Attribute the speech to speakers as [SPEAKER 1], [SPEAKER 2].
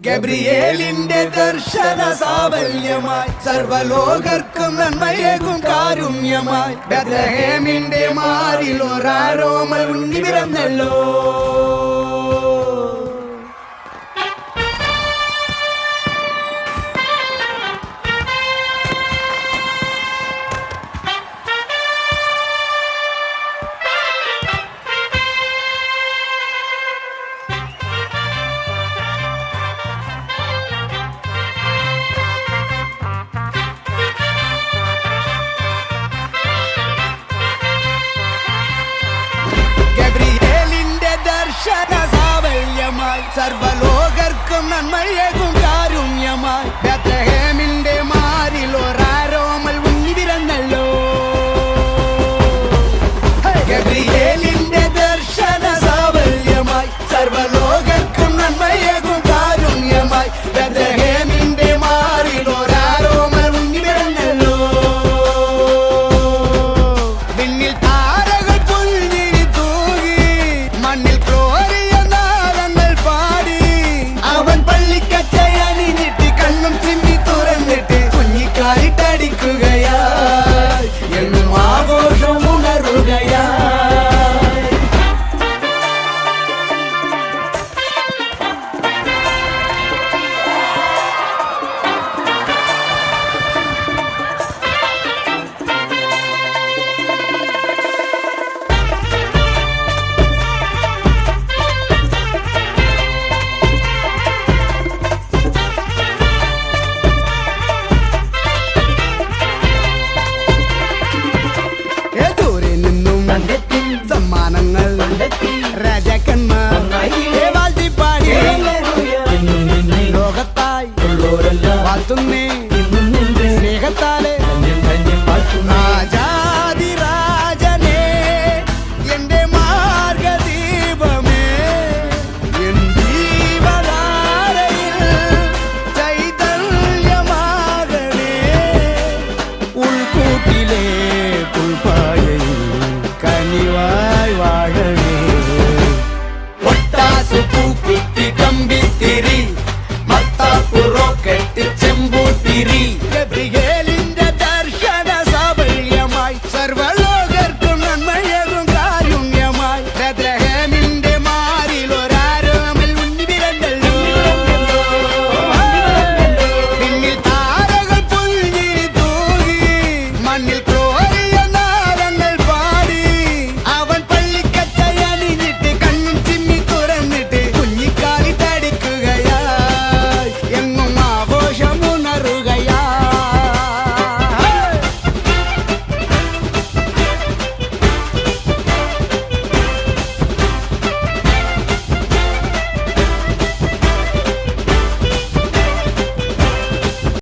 [SPEAKER 1] ഗബ്രിയേലിന്റെ ദർശന സാവല്യമായി സർവലോകർക്കും നന്മയേകും കാരുണ്യമായി ബെത്ലഹേമിന്റെ മാറിൽ ഒരാരോമൽ ഉണ്ണി പിറന്നല്ലോ. സർവലോകർക്കും നന്മയേകും കാരുണ്യമായി ബെത്ലഹേമിന്റെ മാറിൽ ഒരാരോമൽ ഉണ്ണി പിറന്നല്ലോ. ഗബ്രിയേലിന്റെ ദർശന സാവല്യമായി സർവലോകർക്കും നന്മയേകും കാരുണ്യമായി ബെത്ലഹേമിന്റെ മാറിൽ ഒരാരോമൽ ഉണ്ണി പിറന്നല്ലോ. വിണ്ണിൽ താരകൾ പുൽഞ്ഞിരി തൂകി മണ്ണിൽ എന്നും ആഘോഷം ഉണരുകയാ. സമ്മാനങ്ങൾ രാജാക്കന്മാർ വാഴ്ത്തിപ്പാടി ലോകത്തായി വാഴ്ത്തുന്നേ